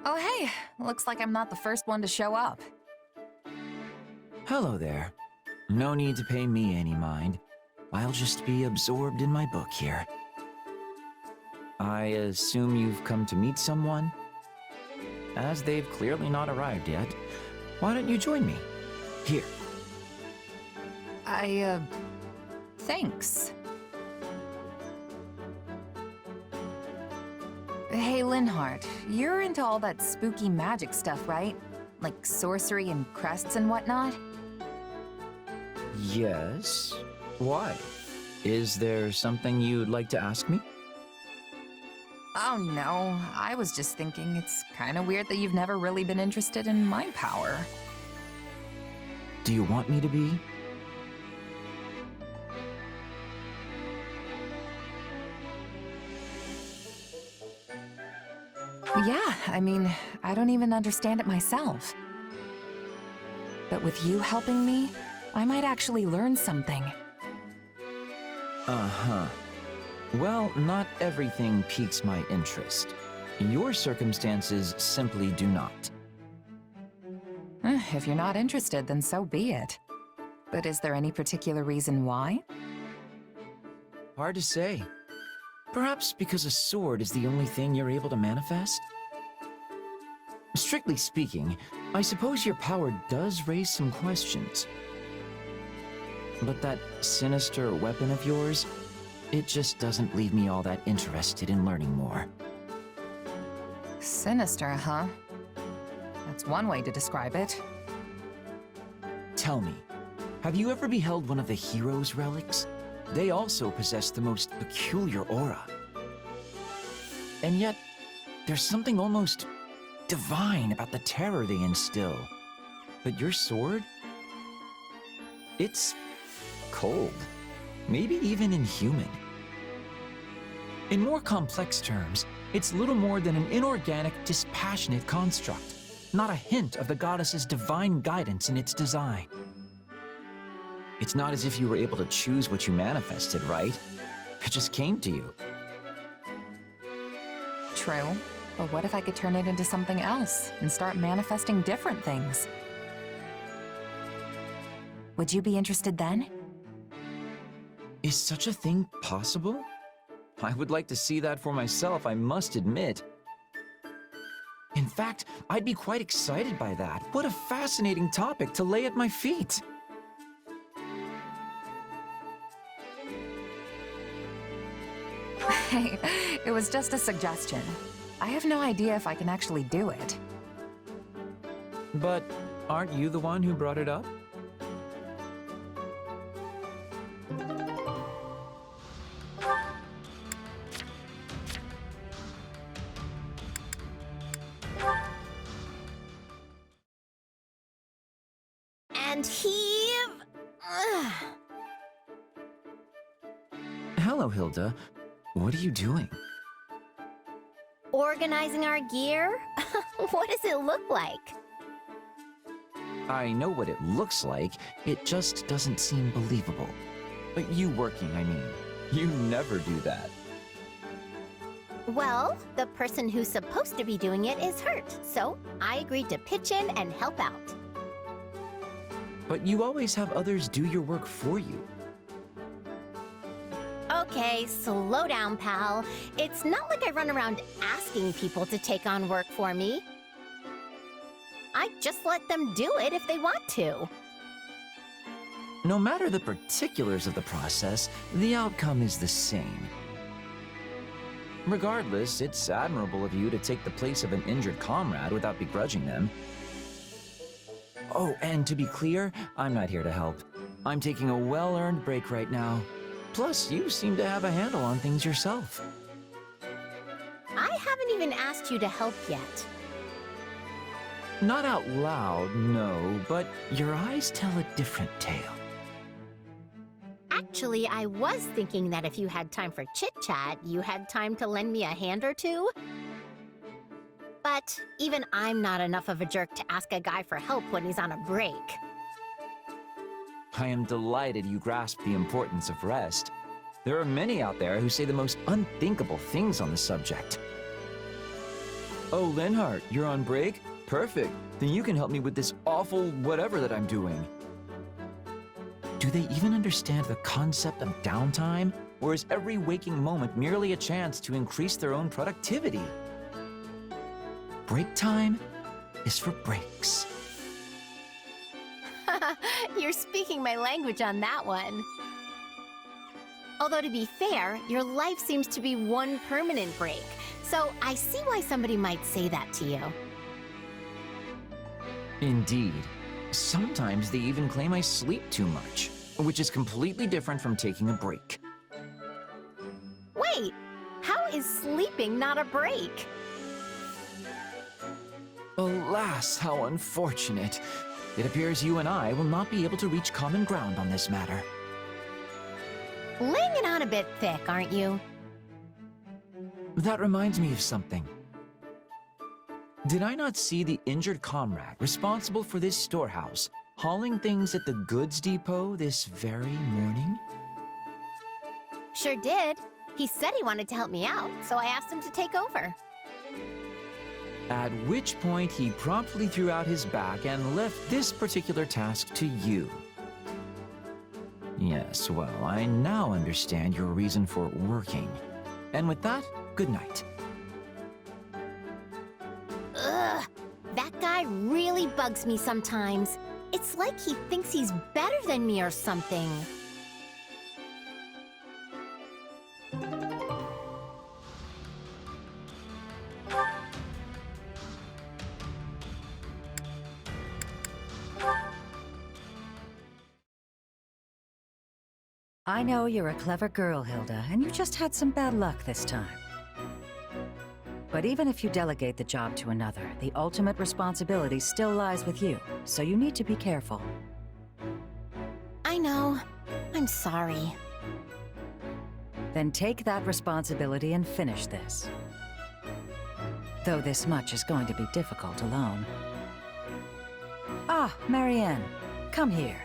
Oh hey, looks like I'm not the first one to show up. Hello there. No need to pay me any mind. I'll just be absorbed in my book here. I assume you've come to meet someone? As they've clearly not arrived yet, why don't you join me? Here. Thanks. Hey, Linhart, you're into all that spooky magic stuff, right? Like sorcery and crests and whatnot? Yes. Why? Is there something you'd like to ask me? Oh no, I was just thinking it's kind of weird that you've never really been interested in my power. Do you want me to be? Yeah, I mean, I don't even understand it myself. But with you helping me, I might actually learn something. Uh-huh. Well, not everything piques my interest. Your circumstances simply do not. If you're not interested, then so be it. But is there any particular reason why? Hard to say. Perhaps because a sword is the only thing you're able to manifest? Strictly speaking, I suppose your power does raise some questions. But that sinister weapon of yours, it just doesn't leave me all that interested in learning more. Sinister, huh? That's one way to describe it. Tell me, have you ever beheld one of the hero's relics? They also possess the most peculiar aura. And yet, there's something almost divine about the terror they instill. But your sword? It's cold. Maybe even inhuman. In more complex terms, it's little more than an inorganic, dispassionate construct. Not a hint of the goddess's divine guidance in its design. It's not as if you were able to choose what you manifested, right? It just came to you. True. But what if I could turn it into something else and start manifesting different things? Would you be interested then? Is such a thing possible? I would like to see that for myself, I must admit. In fact, I'd be quite excited by that. What a fascinating topic to lay at my feet. Hey, it was just a suggestion. I have no idea if I can actually do it. But aren't you the one who brought it up? And heave! Hello, Hilda. What are you doing? Organizing our gear? What does it look like? I know what it looks like, it just doesn't seem believable. But you working, I mean. You never do that. Well, the person who's supposed to be doing it is hurt, so I agreed to pitch in and help out. But you always have others do your work for you. Okay, slow down, pal. It's not like I run around asking people to take on work for me. I just let them do it if they want to. No matter the particulars of the process, the outcome is the same. Regardless, it's admirable of you to take the place of an injured comrade without begrudging them. Oh, and to be clear, I'm not here to help. I'm taking a well-earned break right now. Plus, you seem to have a handle on things yourself. I haven't even asked you to help yet. Not out loud, no, but your eyes tell a different tale. Actually, I was thinking that if you had time for chit-chat, you had time to lend me a hand or two. But even I'm not enough of a jerk to ask a guy for help when he's on a break. I am delighted you grasp the importance of rest. There are many out there who say the most unthinkable things on the subject. Oh, Linhart, you're on break? Perfect. Then you can help me with this awful whatever that I'm doing. Do they even understand the concept of downtime? Or is every waking moment merely a chance to increase their own productivity? Break time is for breaks. You're speaking my language on that one. Although to be fair, your life seems to be one permanent break. So I see why somebody might say that to you. Indeed. Sometimes they even claim I sleep too much, which is completely different from taking a break. Wait, how is sleeping not a break? Alas, how unfortunate. It appears you and I will not be able to reach common ground on this matter. Laying it on a bit thick, aren't you? That reminds me of something. Did I not see the injured comrade responsible for this storehouse hauling things at the goods depot this very morning? Sure did. He said he wanted to help me out, so I asked him to take over. At which point he promptly threw out his back and left this particular task to you. Yes, well, I now understand your reason for working. And with that, good night. Ugh, that guy really bugs me sometimes. It's like he thinks he's better than me or something. I know you're a clever girl, Hilda, and you just had some bad luck this time. But even if you delegate the job to another, the ultimate responsibility still lies with you, so you need to be careful. I know. I'm sorry. Then take that responsibility and finish this. Though this much is going to be difficult alone. Ah, Marianne, come here.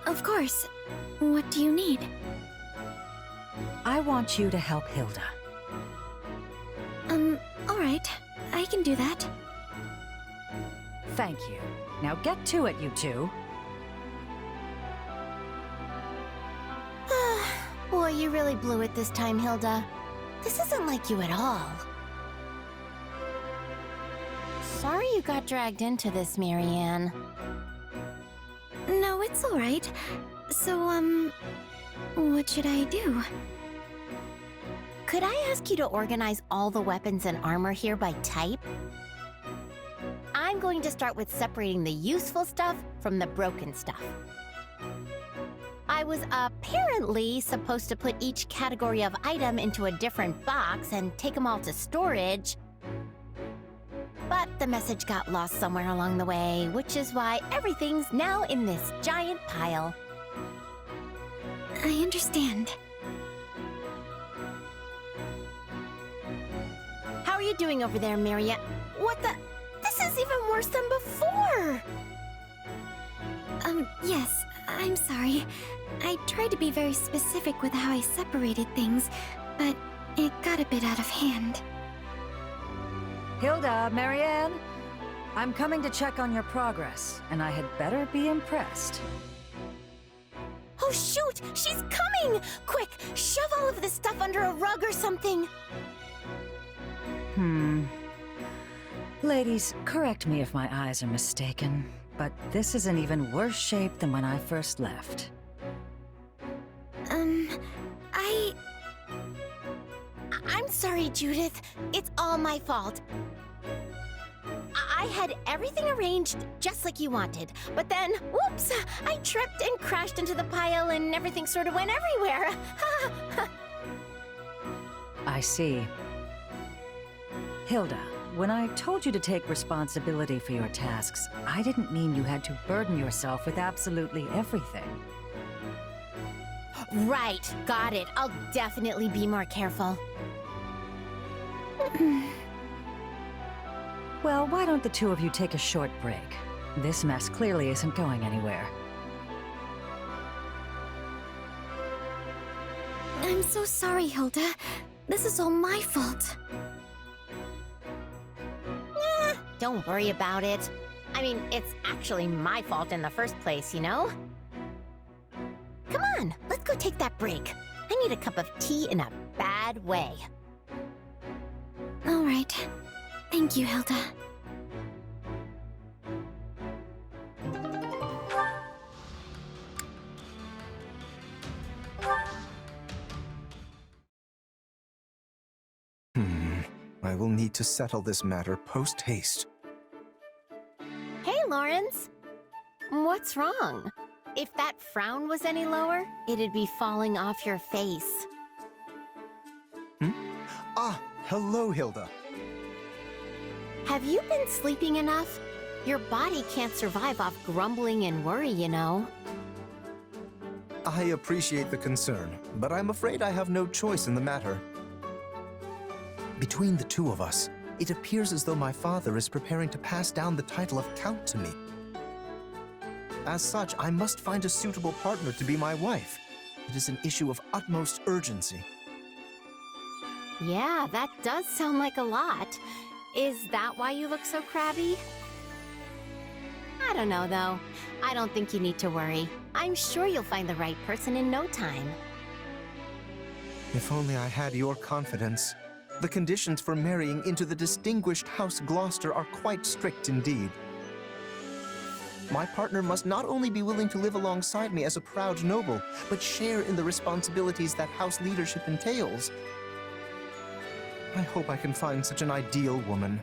Of course. What do you need? I want you to help Hilda. All right. I can do that. Thank you. Now get to it, you two. Boy, you really blew it this time, Hilda. This isn't like you at all. Sorry you got dragged into this, Marianne. No, it's all right. So, what should I do? Could I ask you to organize all the weapons and armor here by type? I'm going to start with separating the useful stuff from the broken stuff. I was apparently supposed to put each category of item into a different box and take them all to storage. But the message got lost somewhere along the way, which is why everything's now in this giant pile. I understand. How are you doing over there, Marianne? What the? This is even worse than before! Yes, I'm sorry. I tried to be very specific with how I separated things, but it got a bit out of hand. Hilda, Marianne, I'm coming to check on your progress, and I had better be impressed. Oh shoot! She's coming! Quick, shove all of this stuff under a rug or something! Ladies, correct me if my eyes are mistaken, but this is in even worse shape than when I first left. I'm sorry, Judith. It's all my fault. I had everything arranged just like you wanted, but then, whoops, I tripped and crashed into the pile and everything sort of went everywhere. I see. Hilda, when I told you to take responsibility for your tasks, I didn't mean you had to burden yourself with absolutely everything. Right, got it. I'll definitely be more careful. Well, why don't the two of you take a short break? This mess clearly isn't going anywhere. I'm so sorry, Hilda. This is all my fault. Don't worry about it. I mean, it's actually my fault in the first place, you know? Come on, let's go take that break. I need a cup of tea in a bad way. All right. Thank you, Hilda. I will need to settle this matter post-haste. Hey, Lawrence. What's wrong? If that frown was any lower, it'd be falling off your face. Ah, hello, Hilda. Have you been sleeping enough? Your body can't survive off grumbling and worry, you know. I appreciate the concern, but I'm afraid I have no choice in the matter. Between the two of us, it appears as though my father is preparing to pass down the title of Count to me. As such, I must find a suitable partner to be my wife. It is an issue of utmost urgency. Yeah, that does sound like a lot. Is that why you look so crabby? I don't know, though. I don't think you need to worry. I'm sure you'll find the right person in no time. If only I had your confidence. The conditions for marrying into the distinguished House Gloucester are quite strict indeed. My partner must not only be willing to live alongside me as a proud noble, but share in the responsibilities that house leadership entails. I hope I can find such an ideal woman.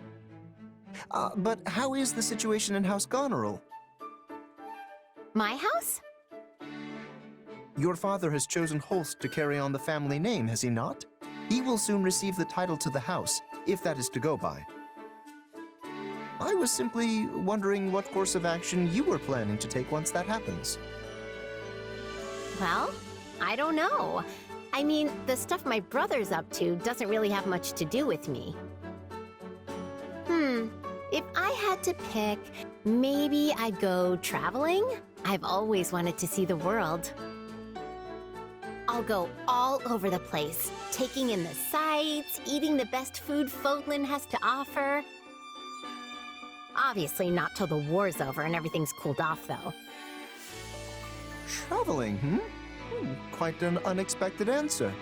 But how is the situation in House Goneril? My house? Your father has chosen Holst to carry on the family name, has he not? He will soon receive the title to the house, if that is to go by. I was simply wondering what course of action you were planning to take once that happens. Well, I don't know. I mean, the stuff my brother's up to doesn't really have much to do with me. If I had to pick, maybe I'd go traveling? I've always wanted to see the world. I'll go all over the place, taking in the sights, eating the best food Fodlan has to offer. Obviously not till the war's over and everything's cooled off, though. Traveling, Quite an unexpected answer.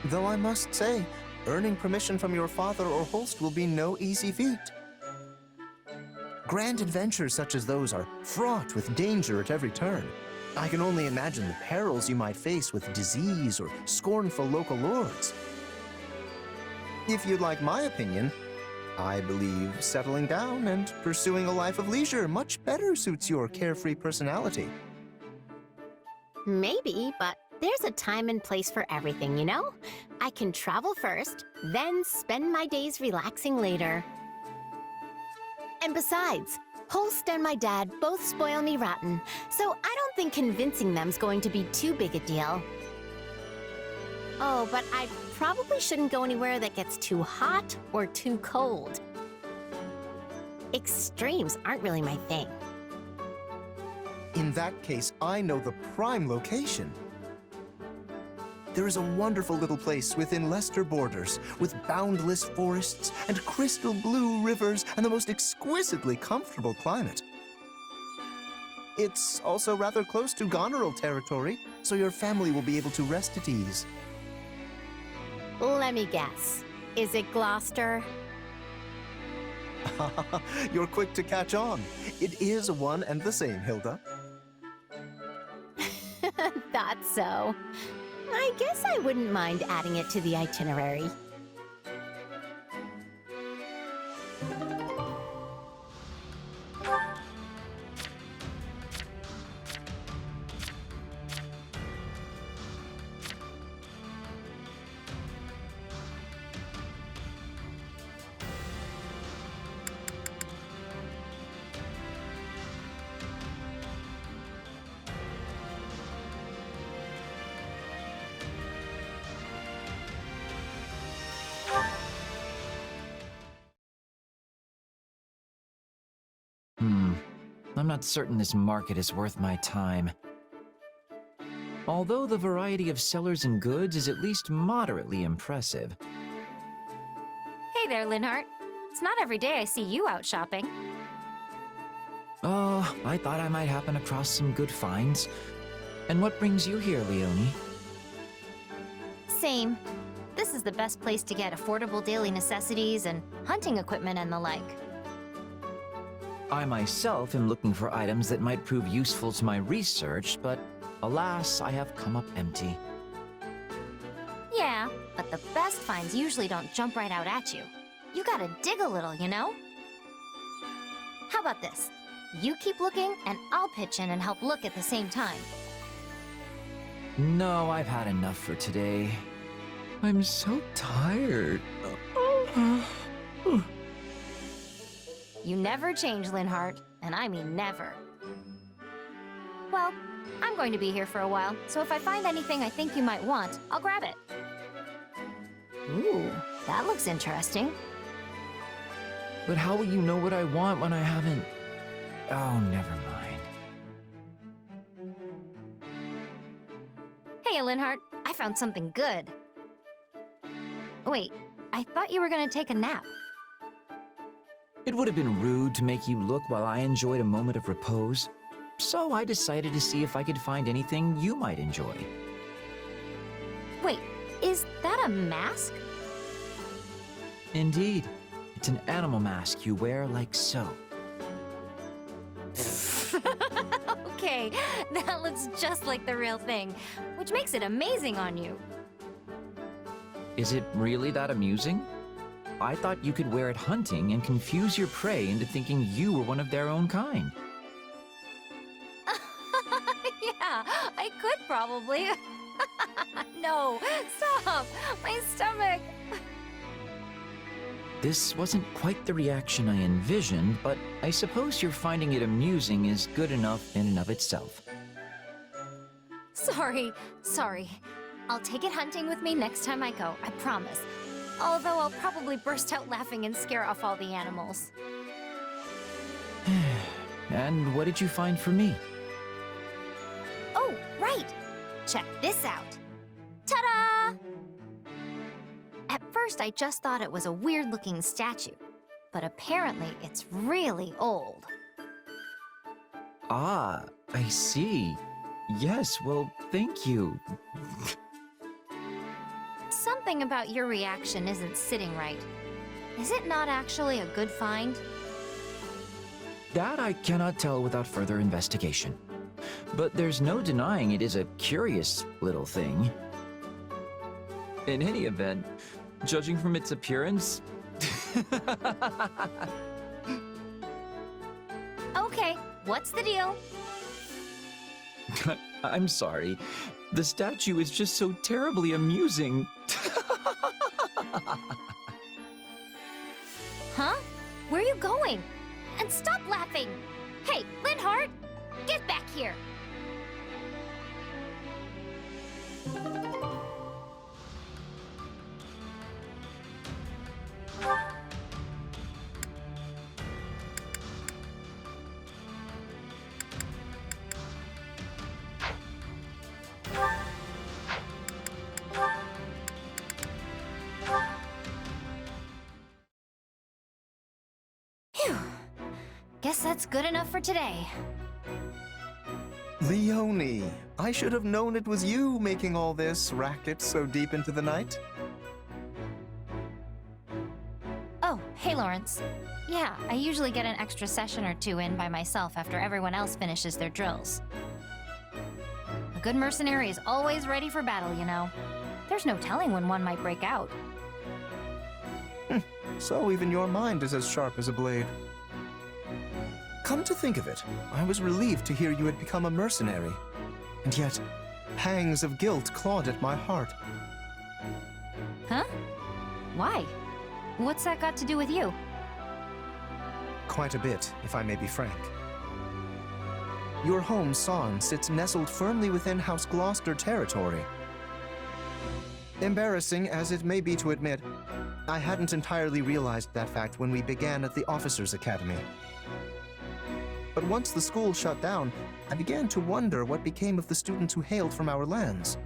Though I must say, earning permission from your father or Holst will be no easy feat. Grand adventures such as those are fraught with danger at every turn. I can only imagine the perils you might face with disease or scornful local lords. If you'd like my opinion, I believe settling down and pursuing a life of leisure much better suits your carefree personality. Maybe, but there's a time and place for everything, you know? I can travel first, then spend my days relaxing later. And besides, Holst and my dad both spoil me rotten, so I don't think convincing them's going to be too big a deal. Oh, but I probably shouldn't go anywhere that gets too hot or too cold. Extremes aren't really my thing. In that case, I know the prime location. There is a wonderful little place within Leicester borders, with boundless forests and crystal blue rivers and the most exquisitely comfortable climate. It's also rather close to Goneril territory, so your family will be able to rest at ease. Let me guess. Is it Gloucester? You're quick to catch on. It is one and the same, Hilda. Thought so. I guess I wouldn't mind adding it to the itinerary. I'm not certain this market is worth my time. Although the variety of sellers and goods is at least moderately impressive. Hey there, Linhart. It's not every day I see you out shopping. Oh, I thought I might happen across some good finds. And what brings you here, Leonie? Same. This is the best place to get affordable daily necessities and hunting equipment and the like. I myself am looking for items that might prove useful to my research, but alas, I have come up empty. Yeah, but the best finds usually don't jump right out at you. You gotta dig a little, you know? How about this? You keep looking, and I'll pitch in and help look at the same time. No, I've had enough for today. I'm so tired. You never change, Linhart, and I mean never. Well, I'm going to be here for a while, so if I find anything I think you might want, I'll grab it. Ooh, that looks interesting. But how will you know what I want when I haven't... Oh, never mind. Hey, Linhart, I found something good. Wait, I thought you were gonna take a nap. It would have been rude to make you look while I enjoyed a moment of repose. So I decided to see if I could find anything you might enjoy. Wait, is that a mask? Indeed. It's an animal mask you wear like so. Okay, that looks just like the real thing, which makes it amazing on you. Is it really that amusing? I thought you could wear it hunting and confuse your prey into thinking you were one of their own kind. Yeah, I could probably. No, stop! My stomach! This wasn't quite the reaction I envisioned, but I suppose your finding it amusing is good enough in and of itself. Sorry. I'll take it hunting with me next time I go, I promise. Although I'll probably burst out laughing and scare off all the animals. And what did you find for me? Oh, right! Check this out. Ta-da! At first, I just thought it was a weird-looking statue, but apparently it's really old. Ah, I see. Yes, well, thank you. Something about your reaction isn't sitting right. Is it not actually a good find? That I cannot tell without further investigation. But there's no denying it is a curious little thing. In any event, judging from its appearance... Okay, what's the deal? I'm sorry. The statue is just so terribly amusing. Huh? Where are you going? And stop laughing! Hey, Linhart! Get back here! Phew. Guess that's good enough for today. Leonie, I should have known it was you making all this racket so deep into the night. Oh, hey Lawrence. Yeah, I usually get an extra session or two in by myself after everyone else finishes their drills. A good mercenary is always ready for battle, you know. There's no telling when one might break out. So even your mind is as sharp as a blade. Come to think of it, I was relieved to hear you had become a mercenary. And yet, pangs of guilt clawed at my heart. Huh? Why? What's that got to do with you? Quite a bit, if I may be frank. Your home, Son, sits nestled firmly within House Gloucester territory. Embarrassing as it may be to admit, I hadn't entirely realized that fact when we began at the Officers' Academy. But once the school shut down, I began to wonder what became of the students who hailed from our lands.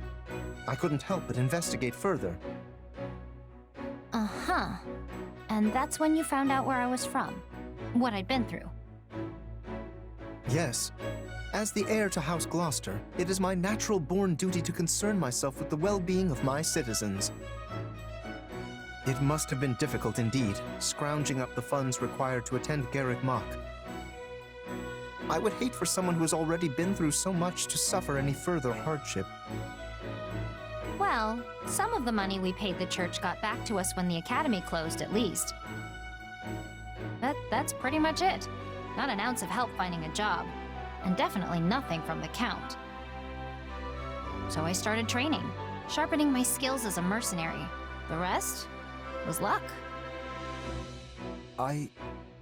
I couldn't help but investigate further. Uh-huh. And that's when you found out where I was from, what I'd been through. Yes. As the heir to House Gloucester, it is my natural-born duty to concern myself with the well-being of my citizens. It must have been difficult indeed, scrounging up the funds required to attend Garreg Mach. I would hate for someone who has already been through so much to suffer any further hardship. Well, some of the money we paid the church got back to us when the academy closed, at least. That's pretty much it. Not an ounce of help finding a job, and definitely nothing from the Count. So I started training, sharpening my skills as a mercenary. The rest was luck. I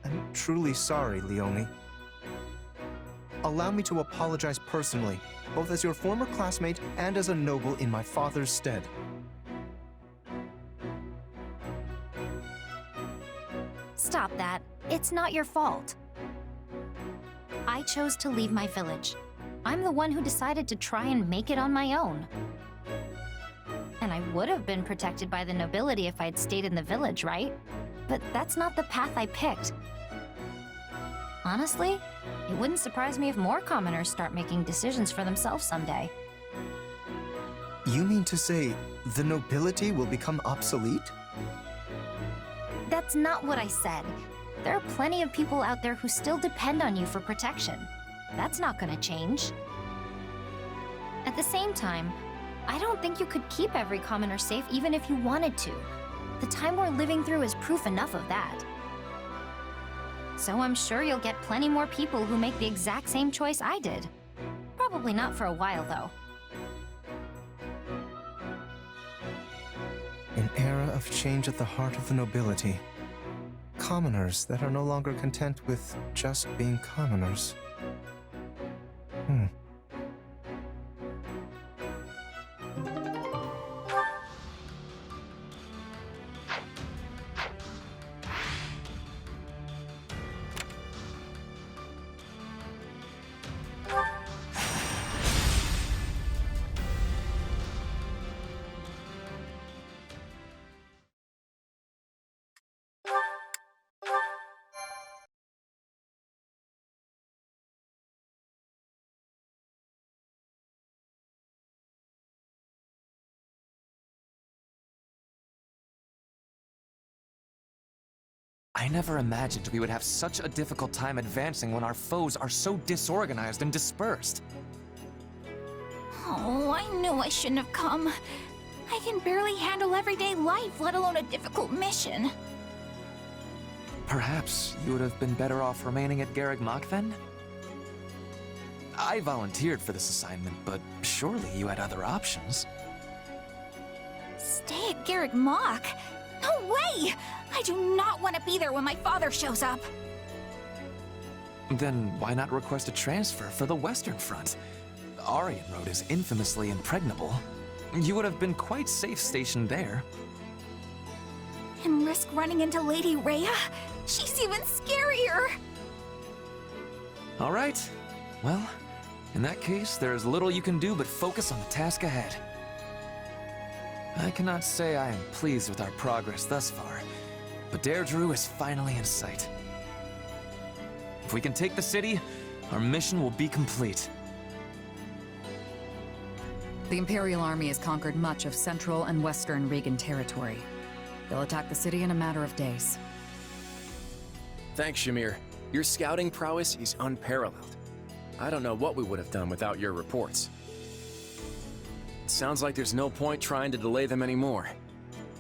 am truly sorry, Leonie. Allow me to apologize personally, both as your former classmate and as a noble in my father's stead. Stop that. It's not your fault. I chose to leave my village. I'm the one who decided to try and make it on my own. And I would have been protected by the nobility if I'd stayed in the village, right? But that's not the path I picked. Honestly, it wouldn't surprise me if more commoners start making decisions for themselves someday. You mean to say the nobility will become obsolete? That's not what I said. There are plenty of people out there who still depend on you for protection. That's not gonna change. At the same time, I don't think you could keep every commoner safe even if you wanted to. The time we're living through is proof enough of that. So I'm sure you'll get plenty more people who make the exact same choice I did. Probably not for a while, though. An era of change at the heart of the nobility. Commoners that are no longer content with just being commoners. I never imagined we would have such a difficult time advancing when our foes are so disorganized and dispersed. Oh, I knew I shouldn't have come. I can barely handle everyday life, let alone a difficult mission. Perhaps you would have been better off remaining at Garreg Mach then? I volunteered for this assignment, but surely you had other options. Stay at Garreg Mach? No way! I do not want to be there when my father shows up. Then why not request a transfer for the Western Front? The Aryan Road is infamously impregnable. You would have been quite safe stationed there. And risk running into Lady Rhea? She's even scarier! All right. Well, in that case, there is little you can do but focus on the task ahead. I cannot say I am pleased with our progress thus far, but Deirdre is finally in sight. If we can take the city, our mission will be complete. The Imperial Army has conquered much of central and western Regan territory. They'll attack the city in a matter of days. Thanks, Shamir. Your scouting prowess is unparalleled. I don't know what we would have done without your reports. It sounds like there's no point trying to delay them anymore.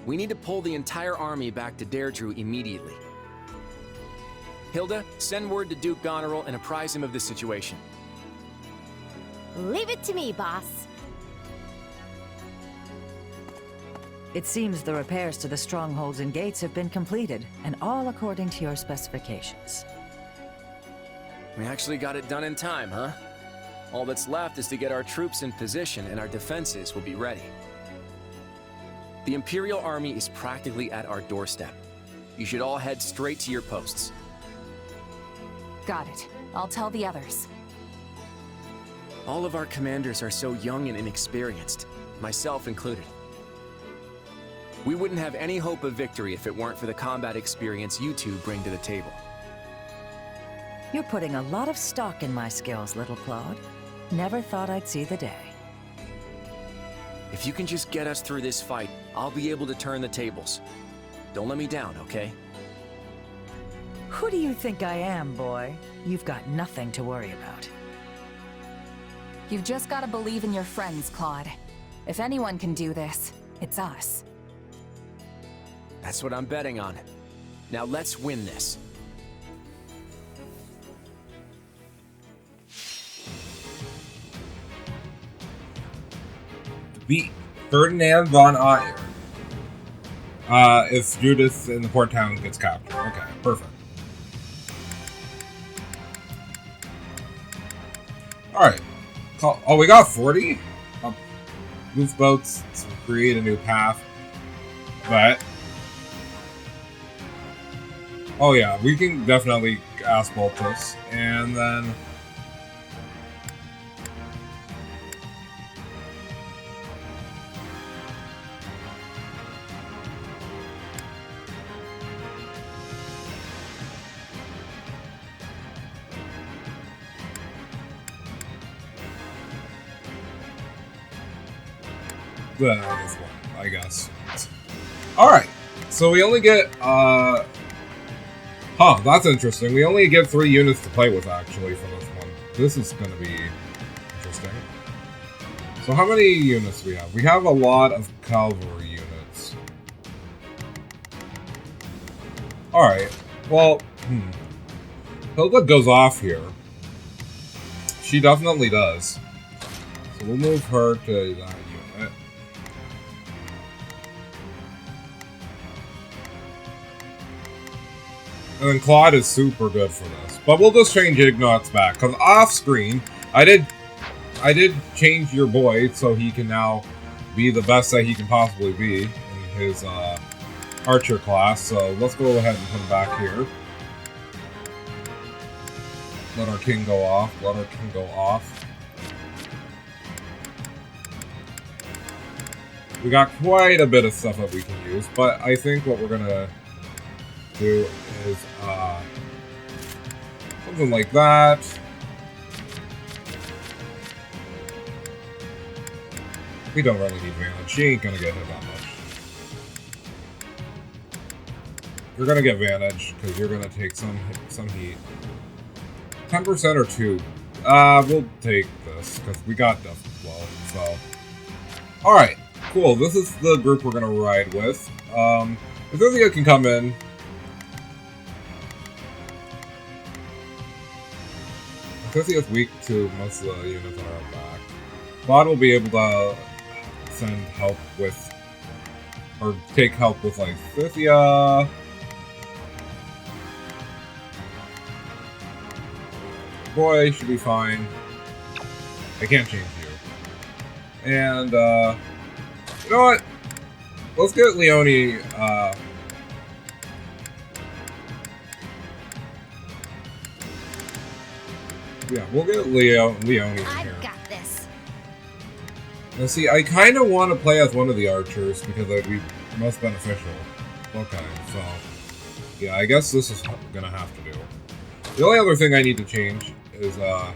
We need to pull the entire army back to Deirdre immediately. Hilda, send word to Duke Goneril and apprise him of the situation. Leave it to me, boss. It seems the repairs to the strongholds and gates have been completed, and all according to your specifications. We actually got it done in time, huh? All that's left is to get our troops in position and our defenses will be ready. The Imperial Army is practically at our doorstep. You should all head straight to your posts. Got it. I'll tell the others. All of our commanders are so young and inexperienced, myself included. We wouldn't have any hope of victory if it weren't for the combat experience you two bring to the table. You're putting a lot of stock in my skills, little Claude. Never thought I'd see the day. If you can just get us through this fight, I'll be able to turn the tables. Don't let me down, okay? Who do you think I am, boy? You've got nothing to worry about. You've just gotta believe in your friends, Claude. If anyone can do this, it's us. That's what I'm betting on. Now let's win this. Beat Ferdinand von Ayer. If Judith in the port town gets captured. Okay, perfect. Alright. Oh, we got 40? Move boats to create a new path. But... oh yeah, we can definitely asphalt this. And then... this one, I guess. Alright, so we only get, huh, that's interesting. We only get 3 units to play with, actually, for this one. This is gonna be interesting. So how many units do we have? We have a lot of cavalry units. Alright, well, Hilda goes off here. She definitely does. So we'll move her to that unit. And then Claude is super good for this. But we'll just change Ignat's back. Because off screen, I did change your boy so he can now be the best that he can possibly be in his archer class. So let's go ahead and put him back here. Let our king go off. Let our king go off. We got quite a bit of stuff that we can use. But I think what we're going to do is something like that. We don't really need Vantage. She ain't gonna get hit that much. You're gonna get Vantage because you're gonna take some heat. 10% or 2. We'll take this because we got Death Blow. So, all right, cool. This is the group we're gonna ride with. If can come in. It's weak to most of the units that are back. Claude will be able to send help with, or take help with, like, Scythia. Boy should be fine. I can't change you. And, you know what? Let's get Leone, yeah, we'll get Leone in here. I've got this. Now see, I kind of want to play as one of the archers because that'd be most beneficial. Okay, so... yeah, I guess this is gonna have to do. The only other thing I need to change is, we're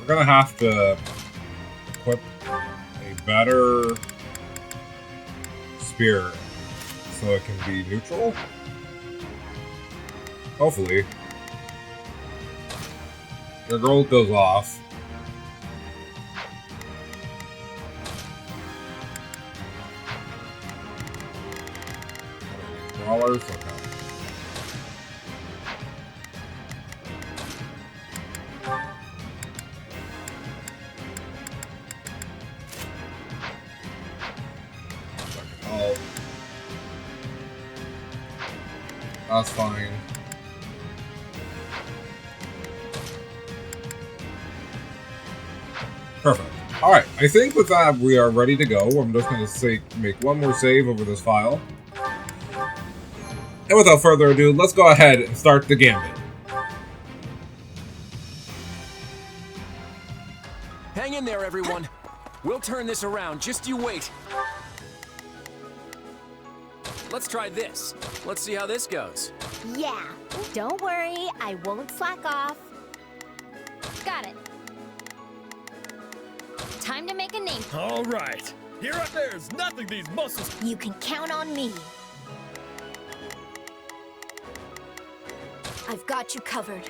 gonna have to equip a better spear so it can be neutral. Hopefully. Your gold goes off. Brawlers? Okay. That's fine. Perfect. Alright, I think with that we are ready to go. I'm just going to make one more save over this file. And without further ado, let's go ahead and start the gambit. Hang in there, everyone. We'll turn this around, just you wait. Let's try this. Let's see how this goes. Yeah, don't worry, I won't slack off. Got it. Time to make a name. All right. There's nothing these muscles. You can count on me. I've got you covered.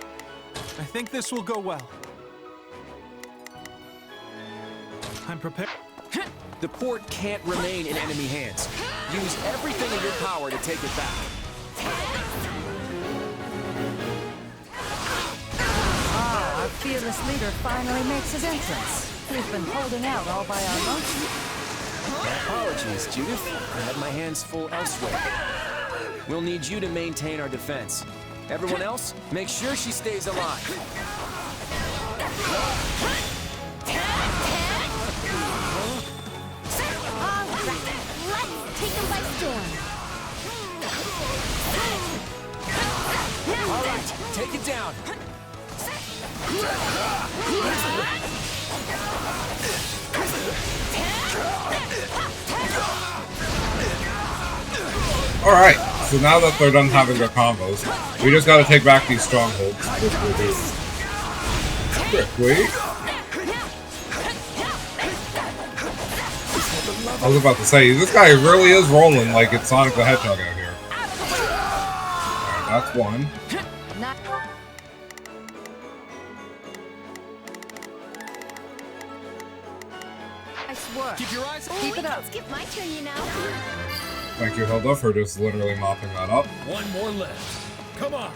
I think this will go well. I'm prepared. The port can't remain in enemy hands. Use everything in your power to take it back. Ah, our fearless leader finally makes his entrance. He's been holding out all by our motion. My apologies, Judith. I had my hands full elsewhere. We'll need you to maintain our defense. Everyone else, make sure she stays alive. All right, let's take them by storm. All right, take it down. Alright, so now that they're done having their combos, we just gotta take back these strongholds, which we'll do quickly. I was about to say, this guy really is rolling like it's Sonic the Hedgehog out here. Alright, that's one. Nice work. Keep your eyes. Keep it up. Skip my turn, you know. Thank you, Hilda, for just literally mopping that up. One more left. Come on.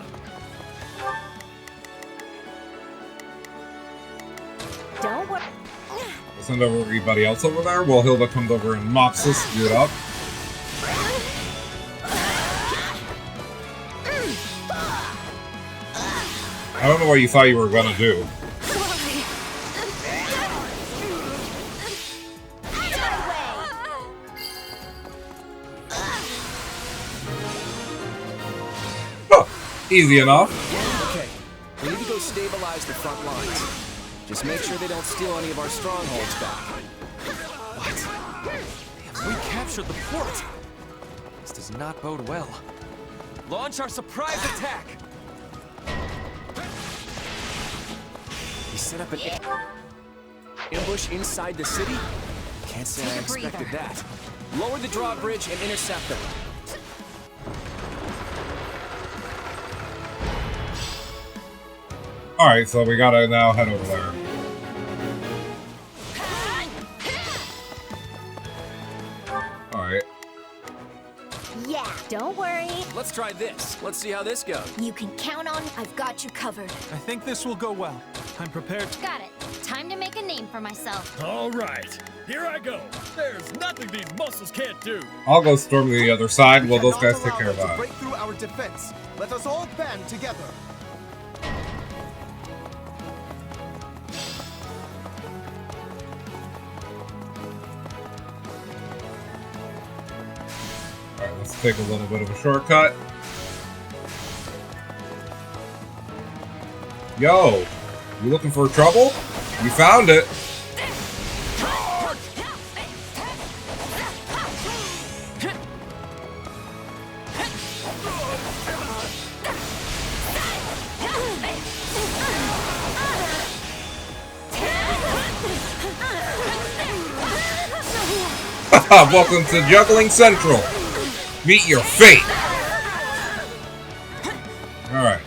Don't worry. Send over everybody else over there while Hilda comes over and mops this dude up. I don't know what you thought you were gonna do. Huh, easy enough. Okay, we need to go stabilize the front lines. Just make sure they don't steal any of our strongholds back. We captured the port. This does not bode well. Launch our surprise attack. We set up an ambush inside the city? Can't say I expected that. Lower the drawbridge and intercept them. Alright, so we gotta now head over there. Alright. Yeah, don't worry. Let's try this. Let's see how this goes. You can count on. I've got you covered. I think this will go well. I'm prepared. Got it. Time to make a name for myself. All right. Here I go. There's nothing these muscles can't do. I'll go storm to the other side while those guys take care of that. Break through our defense. Let us all band together. Alright, let's take a little bit of a shortcut. Yo, you looking for trouble? You found it. Welcome to Juggling Central. Meet your fate. Alright.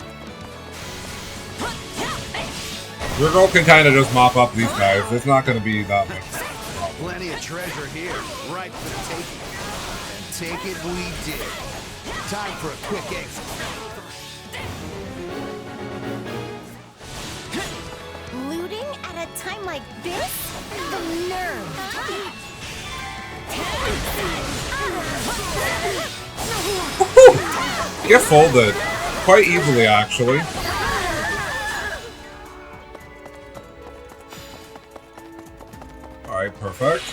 Your girl can kind of just mop up these guys. It's not going to be that much problem. Plenty of treasure here, right for the taking. And take it we did. Time for a quick exit. Looting at a time like this? The nerve. Get folded. Quite easily, actually. Alright, perfect.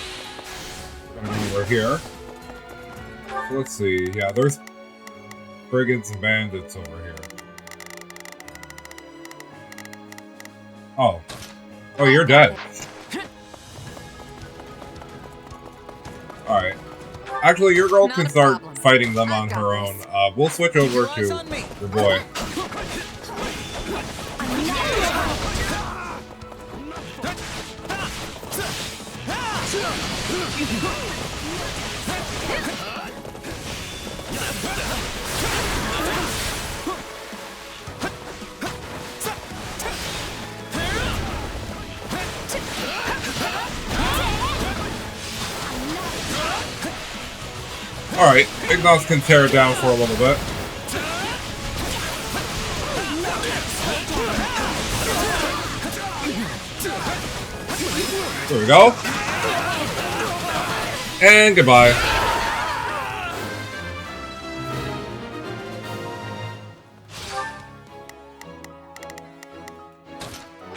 We're here. So let's see. Yeah, there's brigands and bandits over here. Oh. Oh, you're dead. Alright. Actually, your girl can start fighting them on her own. We'll switch over to your boy. Alright, Ignos can tear it down for a little bit. There we go. And goodbye.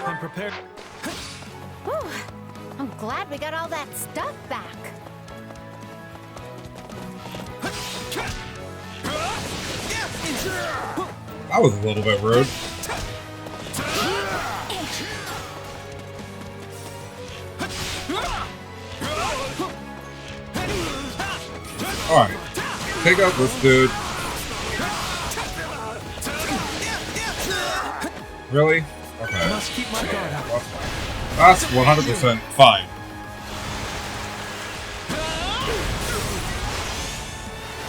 I'm prepared. Whew. I'm glad we got all that stuff back. That was a little bit rude. Alright. Take out this dude. Really? Okay. I must keep my guard up. That's 100% fine.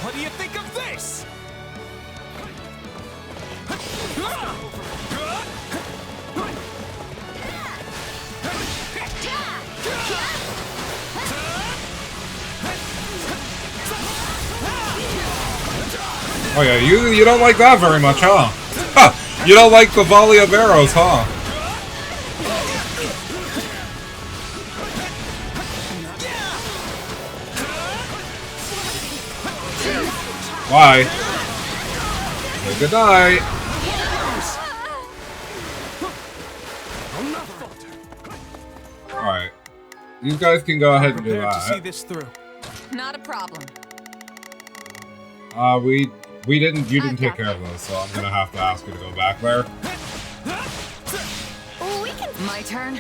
What do you think of this? Oh yeah, you don't like that very much, huh? Ha! You don't like the volley of arrows, huh? Bye. Say good night. Alright. These guys can go ahead and do Prepared to see that. this through. Not a problem. You didn't take care of those, so I'm gonna have to ask you to go back there. My turn.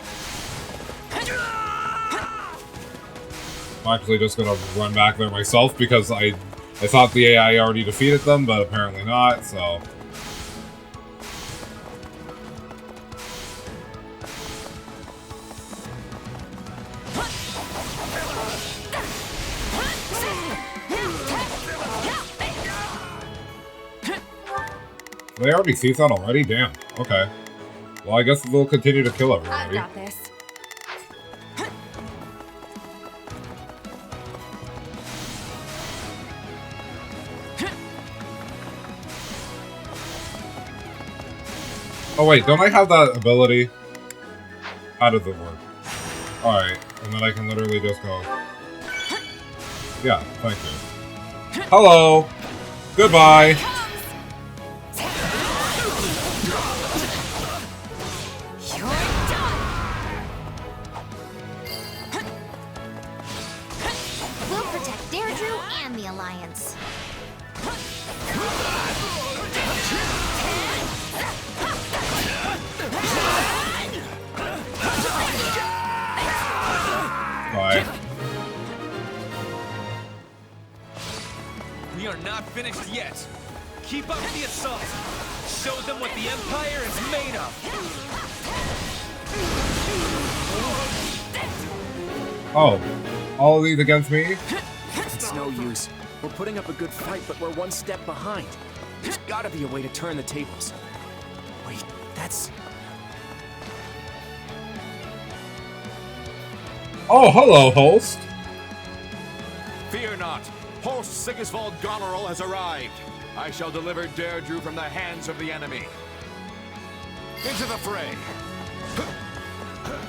I'm actually just gonna run back there myself because I thought the AI already defeated them, but apparently not, so... They already see that already? Damn. Okay. Well, I guess they'll continue to kill everybody. I've got this. Oh wait, don't I have that ability? How does it work? Alright, and then I can literally just go... Yeah, thank you. Hello! Goodbye! We'll protect Deirdre and the Alliance. Bye. We are not finished yet. Keep up the assault. Show them what the Empire is made of. Oh. All of these against me? It's no use. We're putting up a good fight, but we're one step behind. There's gotta be a way to turn the tables. Wait, that's... Oh, hello, host. Fear not. Host Sigisvald Goneril has arrived. I shall deliver Deirdre from the hands of the enemy. Into the fray.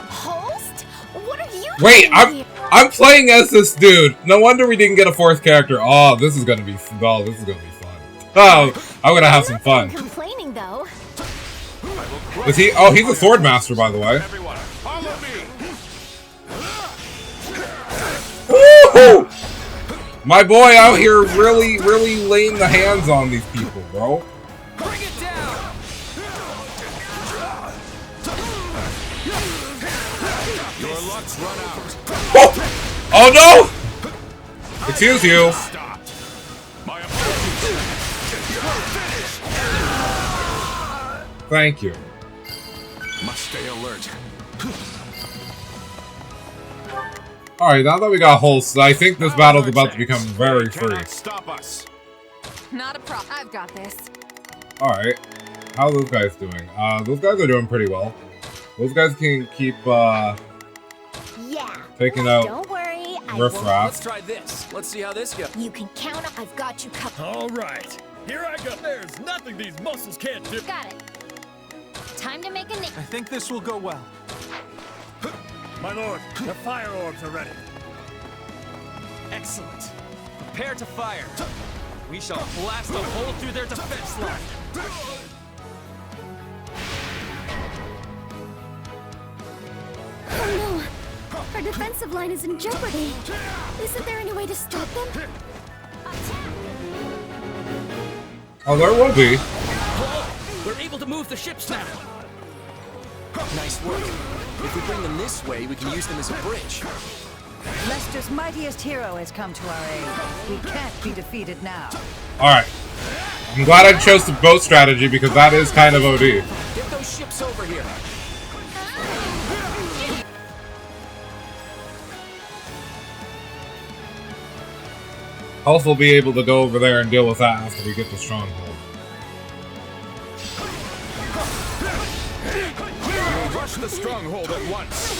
Host? What are you Wait, doing here? I'm playing as this dude. No wonder we didn't get a fourth character. Oh, this is gonna be fun. Oh, I'm gonna have some fun. Complaining though. Is he? Oh, he's a sword master, by the way. Everyone, follow me. Woo-hoo! My boy out here really laying the hands on these people, bro. Bring it down. Your luck's run out. Oh, oh no! Excuse you. Thank you. Must stay alert. Alright, now that we got Holst, I think this battle's about to become very free. Stop us. Not a problem. I've got this. Alright. How are those guys doing? Those guys are doing pretty well. Those guys can keep, taking out Don't worry, riffraff. Let's try this. Let's see how this goes. You can count on. I've got you covered. All right. Here I go. There's nothing these muscles can't do. Got it. Time to make a name. I think this will go well. My lord, the fire orbs are ready. Excellent. Prepare to fire. We shall blast a hole through their defense line. Oh no! Our defensive line is in jeopardy. Isn't there any way to stop them? Oh, there will be. We're able to move the ships now. Nice work. If we bring them this way, we can use them as a bridge. Lester's mightiest hero has come to our aid. We can't be defeated now. Alright. I'm glad I chose the boat strategy because that is kind of OD. Get those ships over here. Hulk will be able to go over there and deal with that after we get the stronghold. We'll rush the stronghold at once.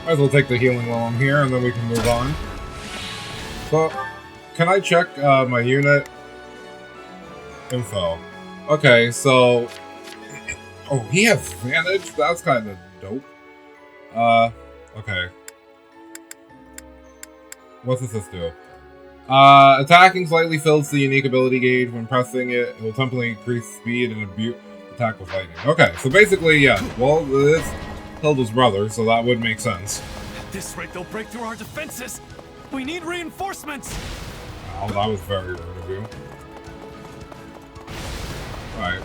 Might as well take the healing while I'm here, and then we can move on. So, can I check my unit info? Okay, so... Oh, he has advantage? That's kind of dope. Okay. What does this do? Attacking slightly fills the unique ability gauge. When pressing it, it will temporarily increase speed and attack with lightning. Okay, so basically, yeah. Well, this Hilda's brother, so that would make sense. At this rate, they'll break through our defenses. We need reinforcements. Oh, that was very rude of you. Alright.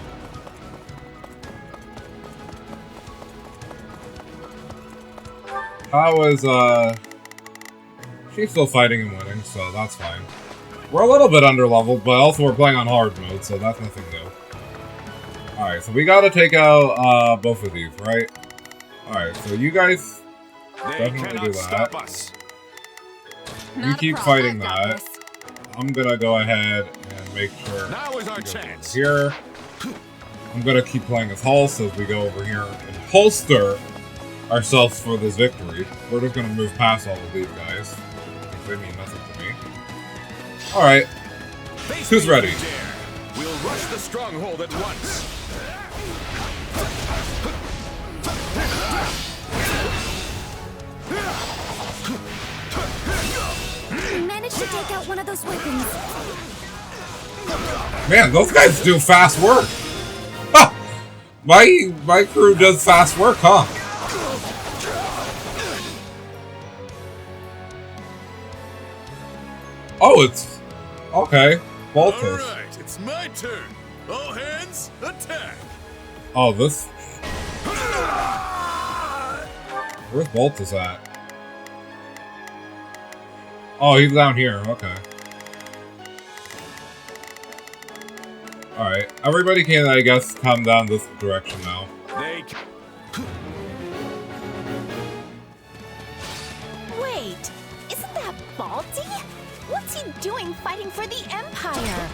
How is, she's still fighting and winning, so that's fine. We're a little bit underleveled, but also we're playing on hard mode, so that's nothing new. Alright, so we gotta take out, both of these, right? Alright, so you guys definitely do that. You keep fighting that. I'm gonna go ahead and make sure Now is our chance. here. I'm gonna keep playing as Hulse as we go over here and holster ourselves for this victory. We're just gonna move past all of these guys. They mean nothing to me. Alright. Who's ready? We'll rush the stronghold at once. We managed to take out one of those weapons. Man, those guys do fast work. Ha! My crew does fast work, huh? Oh, it's... Okay. Baltus. Alright, it's my turn. All hands, attack! Oh, this... Where's Baltus at? Oh, he's down here. Okay. Alright. Everybody can, I guess, come down this direction now. Wait, isn't that Balti? What's he doing fighting for the Empire?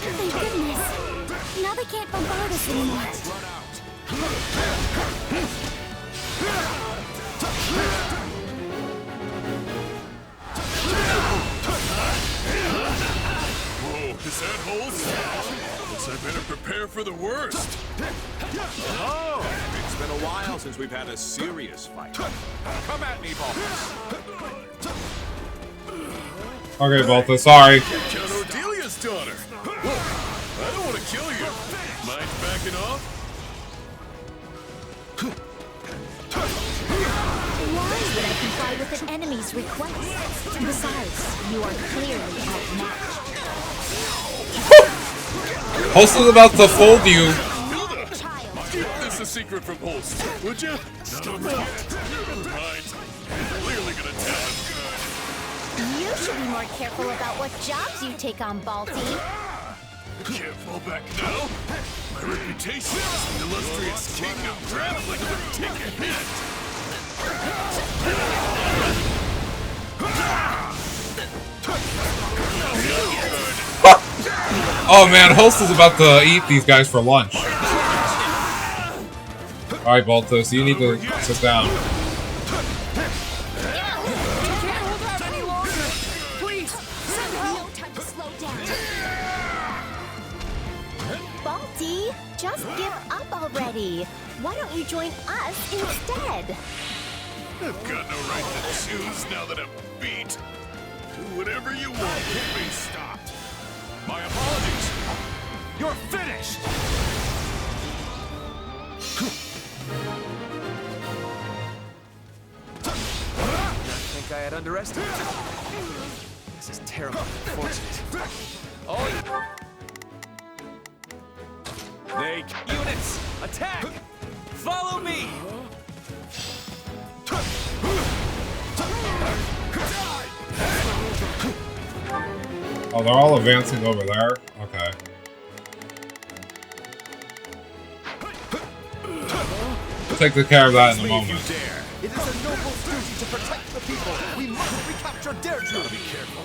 Thank goodness. Now they can't bombard us anymore. Whoa, is that holes? Guess I better prepare for the worst. Oh, it's been a while since we've had a serious fight. Come at me, Baltus. Okay, Baltus, sorry. Count Ordelia's daughter. Whoa, I don't want to kill you. Mind backing off? Why that I comply with an enemy's request. Besides, you are clearly outmatched. Host is about to fold you. Keep this a secret from Holst, would you? Stop it. Never mind. Clearly gonna tell him good. You should be more careful about what jobs you take on, Balti. Can't fall back now. My reputation as the illustrious king of traveling would take a hit. Oh man, Host is about to eat these guys for lunch. Alright, Baltus, you need to sit down. Balti, just give up already. Why don't you join us instead? I've got no right to choose now that I'm beat. Do whatever you want to be stopped. My apologies. You're finished! I think I had underestimated. This is terribly unfortunate. Oh, units, attack! Follow me! Oh, they're all advancing over there? Okay. We'll take care of that in a moment. It is a noble duty to protect the people. We must recapture Deirdre. Be careful.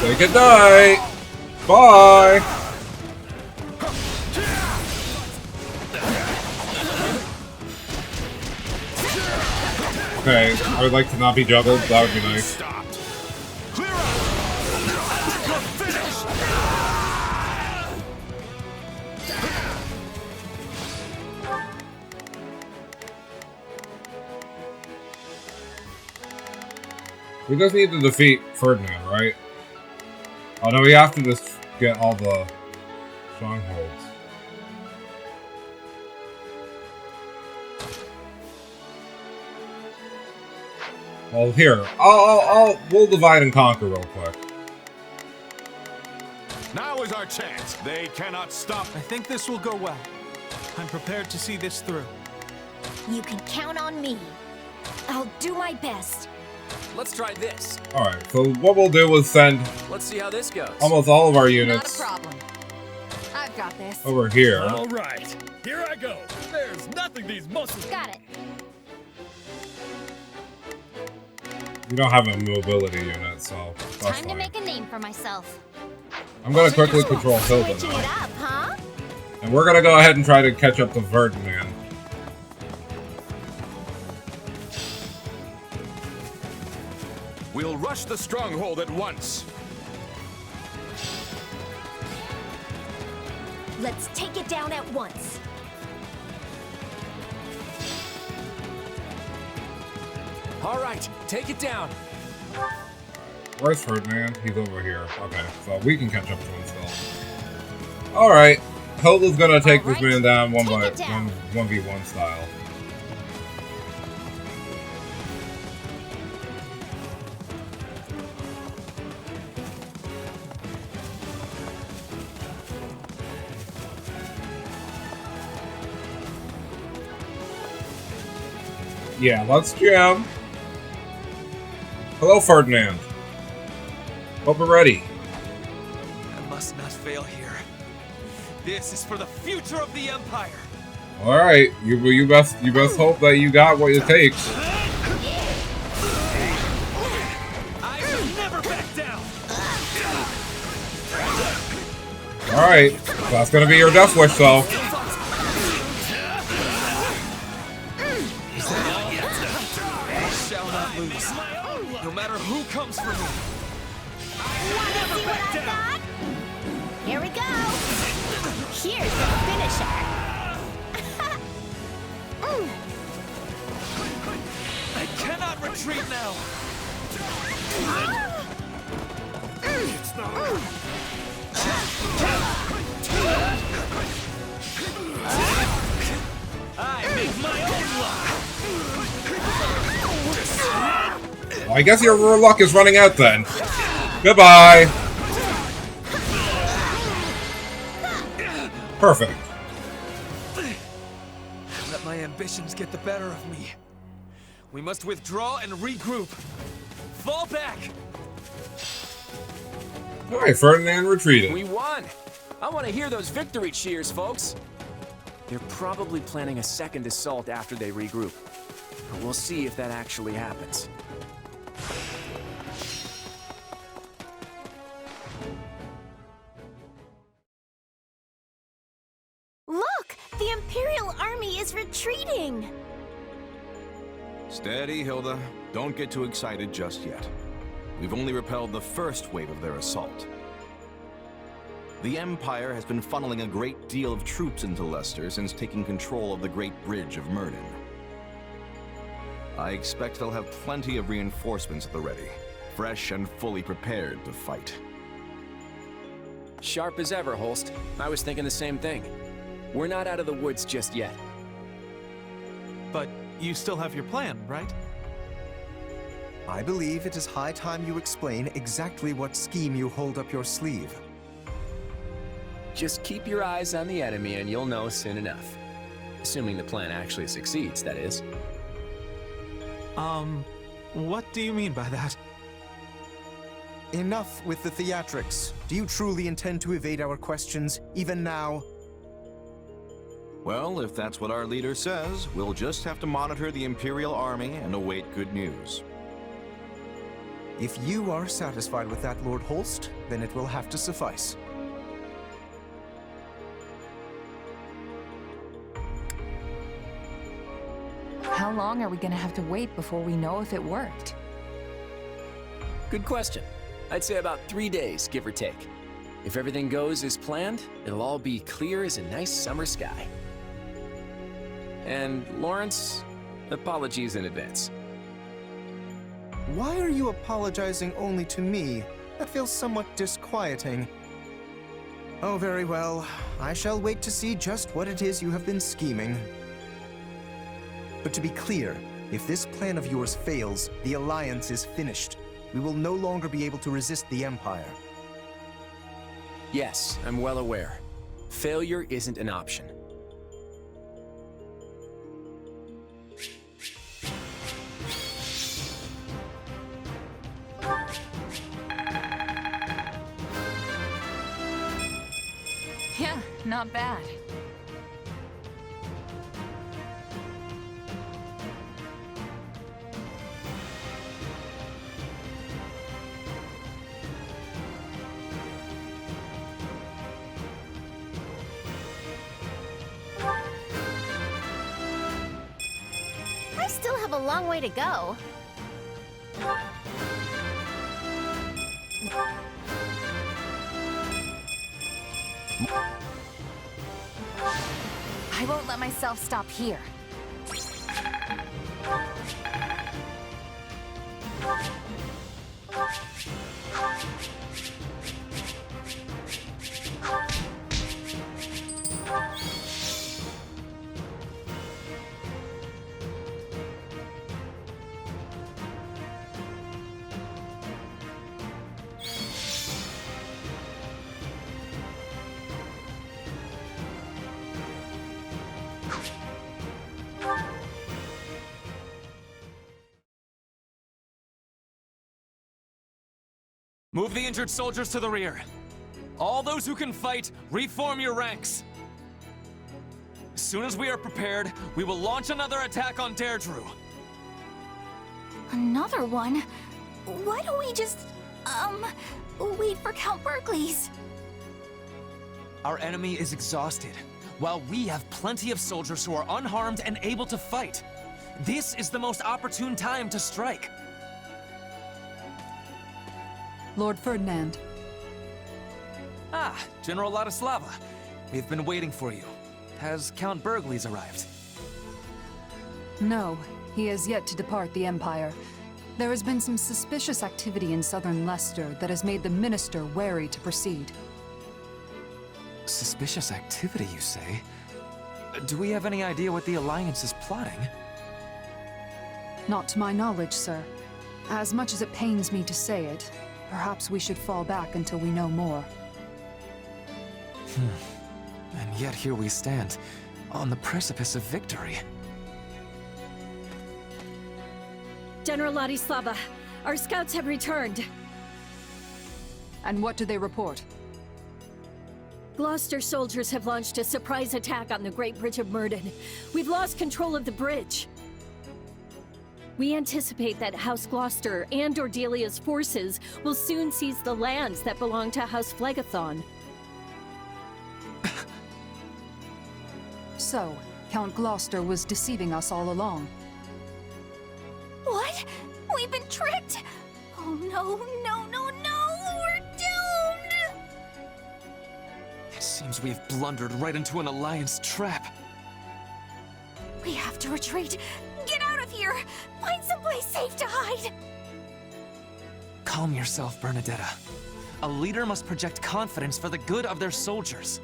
Say goodnight! Bye! Okay, I would like to not be juggled. That would be nice. We just need to defeat Ferdinand, right? Oh no, we have to just get all the strongholds. Well, here, we'll divide and conquer real quick. Now is our chance. They cannot stop. I think this will go well. I'm prepared to see this through. You can count on me. I'll do my best. Let's try this. Alright, so what we'll do is send Let's see how this goes. almost all of our units Not a problem. I've got this. over here. All right, here I go. There's nothing these muscles. Got it. We don't have a mobility unit, so that's Time to fine. make a name for myself. I'm gonna quickly control Hilda Switching now. it up, huh? And we're gonna go ahead and try to catch up to Ferdinand. We'll rush the stronghold at once. Let's take it down at once. All right, take it down. Where's Ferdinand? He's over here. Okay, so we can catch up to him still. Alright, Hilda's gonna take this man down one by 1v1 style. Yeah, let's jam. Hello, Ferdinand. Hope we're ready. I must not fail here. This is for the future of the Empire. All right, you best hope that you got what it takes. I will never back down. All right, that's gonna be your death wish, though. Shall not lose. No matter who comes for me. Wanna see what I got? Here we go. Here's the finisher. I cannot retreat now. It's not. Well, I guess your luck is running out then. Goodbye! Perfect. Let my ambitions get the better of me. We must withdraw and regroup. Fall back! Alright, Ferdinand retreated. We won! I want to hear those victory cheers, folks. They're probably planning a second assault after they regroup. But we'll see if that actually happens. Look! The Imperial army is retreating! Steady, Hilda. Don't get too excited just yet. We've only repelled the first wave of their assault. The Empire has been funneling a great deal of troops into Leicester since taking control of the Great Bridge of Murden. I expect they'll have plenty of reinforcements at the ready, fresh and fully prepared to fight. Sharp as ever, Holst. I was thinking the same thing. We're not out of the woods just yet. But you still have your plan, right? I believe it is high time you explain exactly what scheme you hold up your sleeve. Just keep your eyes on the enemy and you'll know soon enough. Assuming the plan actually succeeds, that is. What do you mean by that? Enough with the theatrics. Do you truly intend to evade our questions, even now? Well, if that's what our leader says, we'll just have to monitor the Imperial army and await good news. If you are satisfied with that, Lord Holst, then it will have to suffice. How long are we gonna have to wait before we know if it worked? Good question. I'd say about 3 days, give or take. If everything goes as planned, it'll all be clear as a nice summer sky. And Lawrence, apologies in advance. Why are you apologizing only to me? That feels somewhat disquieting. Oh, very well. I shall wait to see just what it is you have been scheming. But to be clear, if this plan of yours fails, the Alliance is finished. We will no longer be able to resist the Empire. Yes, I'm well aware. Failure isn't an option. Yeah, not bad. I still have a long way to go. I won't let myself stop here. Move the injured soldiers to the rear. All those who can fight, reform your ranks. As soon as we are prepared, we will launch another attack on Deirdre. Another one? Why don't we just, wait for Count Berkeley's? Our enemy is exhausted, while we have plenty of soldiers who are unharmed and able to fight. This is the most opportune time to strike. Lord Ferdinand. Ah, General Ladislava. We've been waiting for you. Has Count Berkeley's arrived? No, he has yet to depart the Empire. There has been some suspicious activity in southern Leicester that has made the Minister wary to proceed. Suspicious activity, you say? Do we have any idea what the Alliance is plotting? Not to my knowledge, sir. As much as it pains me to say it, perhaps we should fall back until we know more. And yet here we stand, on the precipice of victory. General Ladislava, our scouts have returned. And what do they report? Gloucester soldiers have launched a surprise attack on the Great Bridge of Murden. We've lost control of the bridge. We anticipate that House Gloucester and Ordelia's forces will soon seize the lands that belong to House Phlegathon. So, Count Gloucester was deceiving us all along. What? We've been tricked! Oh no, no, no, no! We're doomed! It seems we've blundered right into an Alliance trap. We have to retreat! Get out of here! Find someplace safe to hide! Calm yourself, Bernadetta. A leader must project confidence for the good of their soldiers.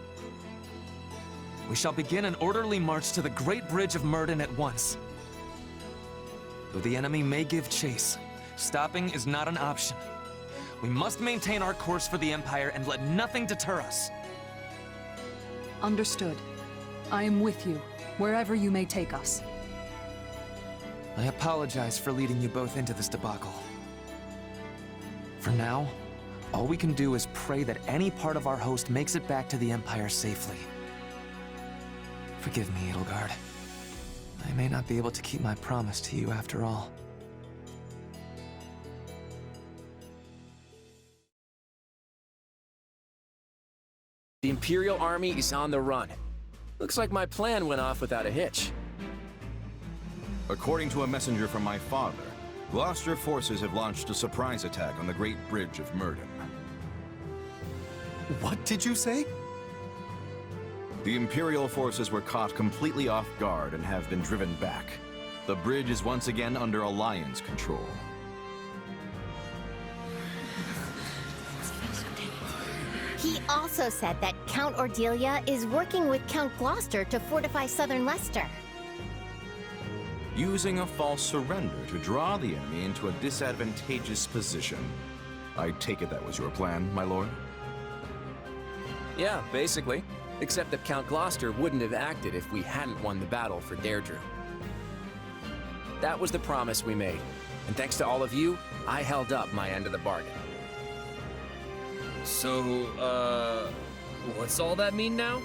We shall begin an orderly march to the Great Bridge of Murden at once. Though the enemy may give chase, stopping is not an option. We must maintain our course for the Empire and let nothing deter us. Understood. I am with you, wherever you may take us. I apologize for leading you both into this debacle. For now, all we can do is pray that any part of our host makes it back to the Empire safely. Forgive me, Edelgard. I may not be able to keep my promise to you after all. The Imperial Army is on the run. Looks like my plan went off without a hitch. According to a messenger from my father, Gloucester forces have launched a surprise attack on the Great Bridge of Murden. What did you say? The Imperial forces were caught completely off guard and have been driven back. The bridge is once again under Alliance control. He also said that Count Ordelia is working with Count Gloucester to fortify southern Leicester. Using a false surrender to draw the enemy into a disadvantageous position. I take it that was your plan, my lord? Yeah, basically. Except that Count Gloucester wouldn't have acted if we hadn't won the battle for Deirdre. That was the promise we made. And thanks to all of you, I held up my end of the bargain. So, what's all that mean now?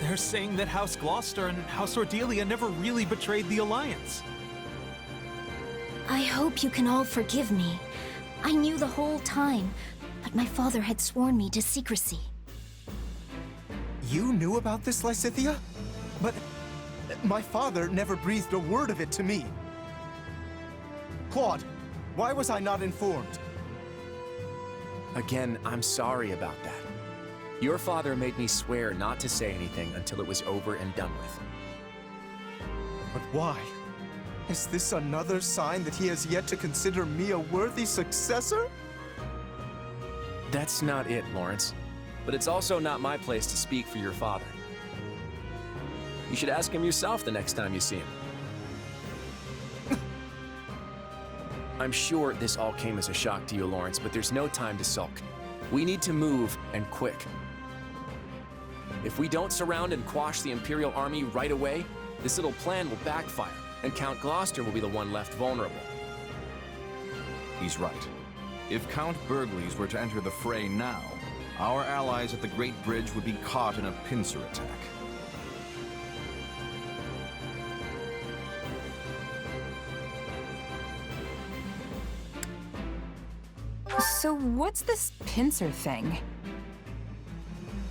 They're saying that House Gloucester and House Ordelia never really betrayed the Alliance. I hope you can all forgive me. I knew the whole time, but my father had sworn me to secrecy. You knew about this, Lysithea? But my father never breathed a word of it to me. Claude, why was I not informed? Again, I'm sorry about that. Your father made me swear not to say anything until it was over and done with. But why? Is this another sign that he has yet to consider me a worthy successor? That's not it, Lawrence. But it's also not my place to speak for your father. You should ask him yourself the next time you see him. I'm sure this all came as a shock to you, Lawrence, but there's no time to sulk. We need to move, and quick. If we don't surround and quash the Imperial Army right away, this little plan will backfire, and Count Gloucester will be the one left vulnerable. He's right. If Count Burgleys were to enter the fray now, our allies at the Great Bridge would be caught in a pincer attack. So what's this pincer thing?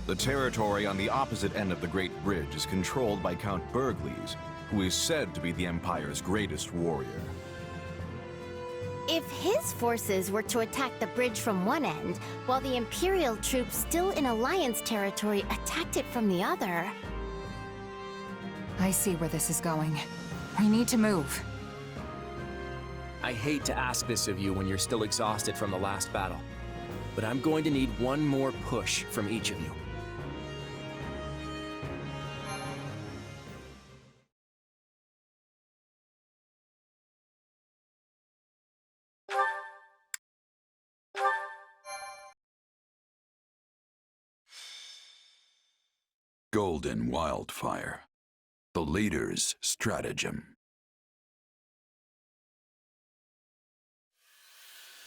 The territory on the opposite end of the Great Bridge is controlled by Count Burgleys, who is said to be the Empire's greatest warrior. If his forces were to attack the bridge from one end, while the Imperial troops still in Alliance territory attacked it from the other... I see where this is going. We need to move. I hate to ask this of you when you're still exhausted from the last battle, but I'm going to need one more push from each of you. Golden Wildfire. The leader's stratagem.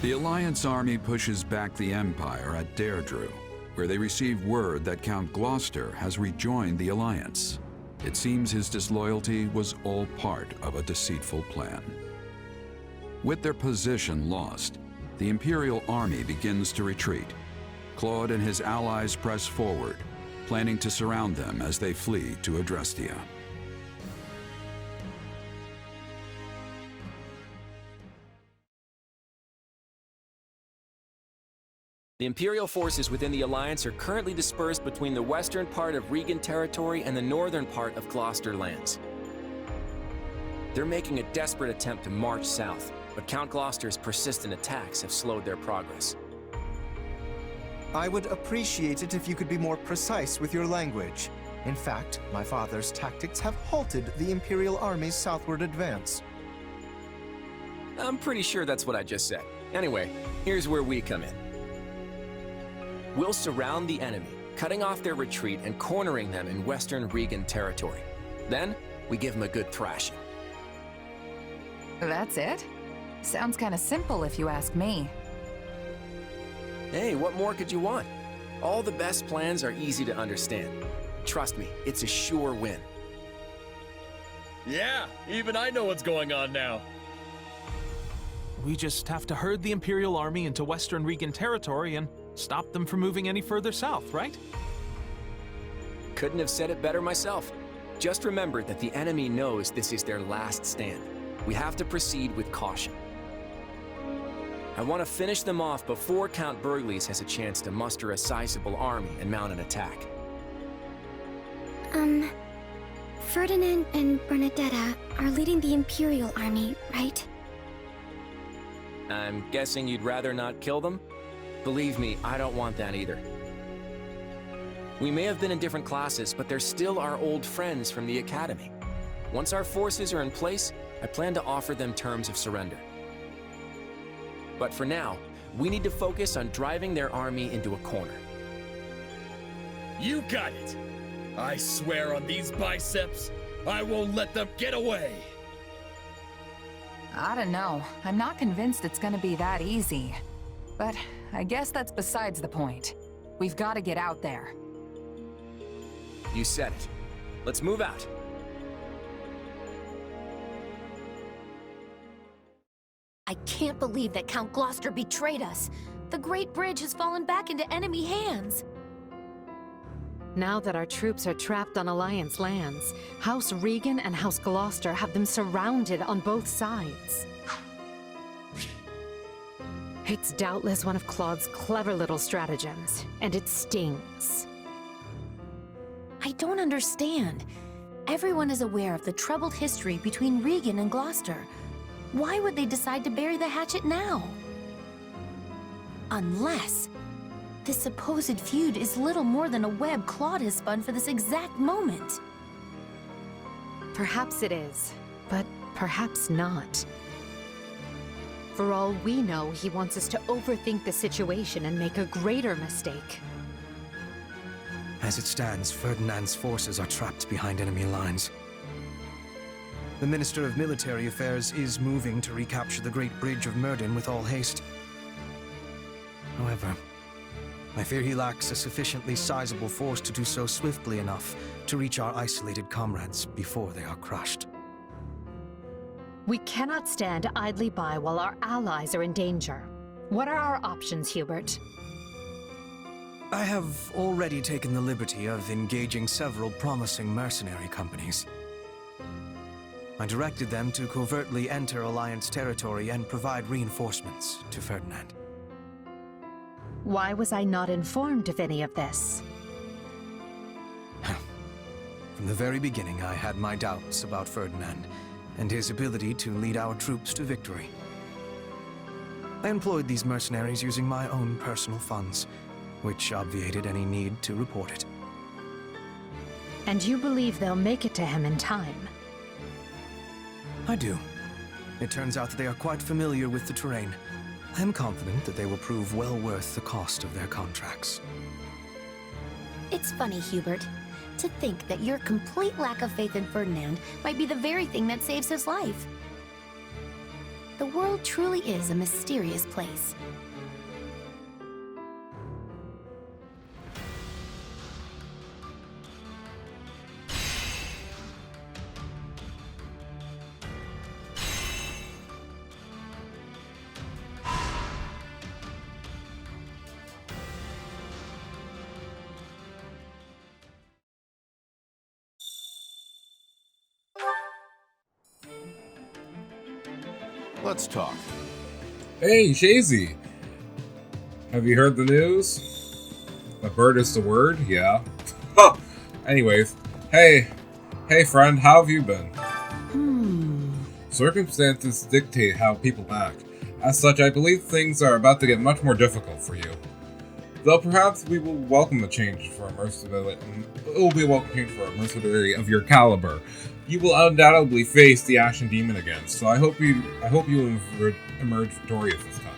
The Alliance army pushes back the Empire at Deirdre, where they receive word that Count Gloucester has rejoined the Alliance. It seems his disloyalty was all part of a deceitful plan. With their position lost, the Imperial army begins to retreat. Claude and his allies press forward, planning to surround them as they flee to Adrestia. The Imperial forces within the Alliance are currently dispersed between the western part of Regan territory and the northern part of Gloucester lands. They're making a desperate attempt to march south, but Count Gloucester's persistent attacks have slowed their progress. I would appreciate it if you could be more precise with your language. In fact, my father's tactics have halted the Imperial Army's southward advance. I'm pretty sure that's what I just said. Anyway, here's where we come in. We'll surround the enemy, cutting off their retreat and cornering them in western Regan territory. Then, we give them a good thrashing. That's it? Sounds kinda simple if you ask me. Hey, what more could you want? All the best plans are easy to understand. Trust me, it's a sure win. Yeah, even I know what's going on now. We just have to herd the Imperial army into Western Regan territory and stop them from moving any further south, right? Couldn't have said it better myself. Just remember that the enemy knows this is their last stand. We have to proceed with caution. I want to finish them off before Count Burgles has a chance to muster a sizable army and mount an attack. Ferdinand and Bernadetta are leading the Imperial army, right? I'm guessing you'd rather not kill them? Believe me, I don't want that either. We may have been in different classes, but they're still our old friends from the Academy. Once our forces are in place, I plan to offer them terms of surrender. But for now, we need to focus on driving their army into a corner. You got it! I swear on these biceps, I won't let them get away! I don't know. I'm not convinced it's gonna be that easy. But I guess that's besides the point. We've got to get out there. You said it. Let's move out. I can't believe that Count Gloucester betrayed us. The Great Bridge has fallen back into enemy hands. Now that our troops are trapped on Alliance lands, House Regan and House Gloucester have them surrounded on both sides. It's doubtless one of Claude's clever little stratagems, and it stings. I don't understand. Everyone is aware of the troubled history between Regan and Gloucester. Why would they decide to bury the hatchet now? Unless this supposed feud is little more than a web Claude has spun for this exact moment. Perhaps it is, but perhaps not. For all we know, he wants us to overthink the situation and make a greater mistake. As it stands, Ferdinand's forces are trapped behind enemy lines. The Minister of Military Affairs is moving to recapture the Great Bridge of Myrden with all haste. However, I fear he lacks a sufficiently sizable force to do so swiftly enough to reach our isolated comrades before they are crushed. We cannot stand idly by while our allies are in danger. What are our options, Hubert? I have already taken the liberty of engaging several promising mercenary companies. I directed them to covertly enter Alliance territory and provide reinforcements to Ferdinand. Why was I not informed of any of this? From the very beginning, I had my doubts about Ferdinand and his ability to lead our troops to victory. I employed these mercenaries using my own personal funds, which obviated any need to report it. And you believe they'll make it to him in time? I do. It turns out that they are quite familiar with the terrain. I am confident that they will prove well worth the cost of their contracts. It's funny, Hubert. to think that your complete lack of faith in Ferdinand might be the very thing that saves his life. The world truly is a mysterious place. Let's talk. Hey, Shezy. Have you heard the news? A bird is the word? Yeah. Anyways, hey friend, how have you been? Circumstances dictate how people act. As such, I believe things are about to get much more difficult for you. Though perhaps we will welcome a change for a mercenary. It will be a welcome change for a mercenary of your caliber. You will undoubtedly face the Ashen Demon again, so I hope you emerge victorious this time.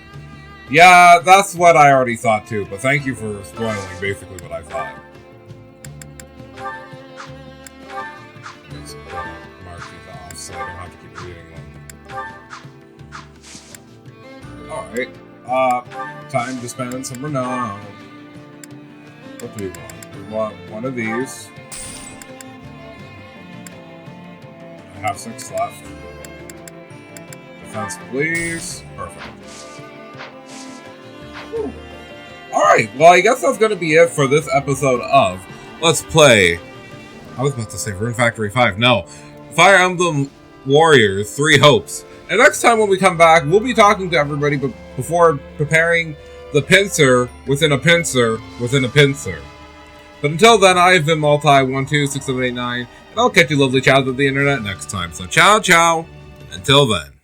Yeah, that's what I already thought too, but thank you for spoiling basically what I thought. Just mark these off so I don't have to keep reading them. Alright, time to spend some renown. What do we want? We want one of these. I have 6 left. Defense, please. Perfect. Alright, well, I guess that's going to be it for this episode of Let's Play. I was about to say Rune Factory 5. No. Fire Emblem Warriors 3 Hopes. And next time when we come back, we'll be talking to everybody but before preparing the pincer within a pincer within a pincer. But until then, I've been Multi126789, and I'll catch you lovely chows of the internet next time. So ciao ciao, until then.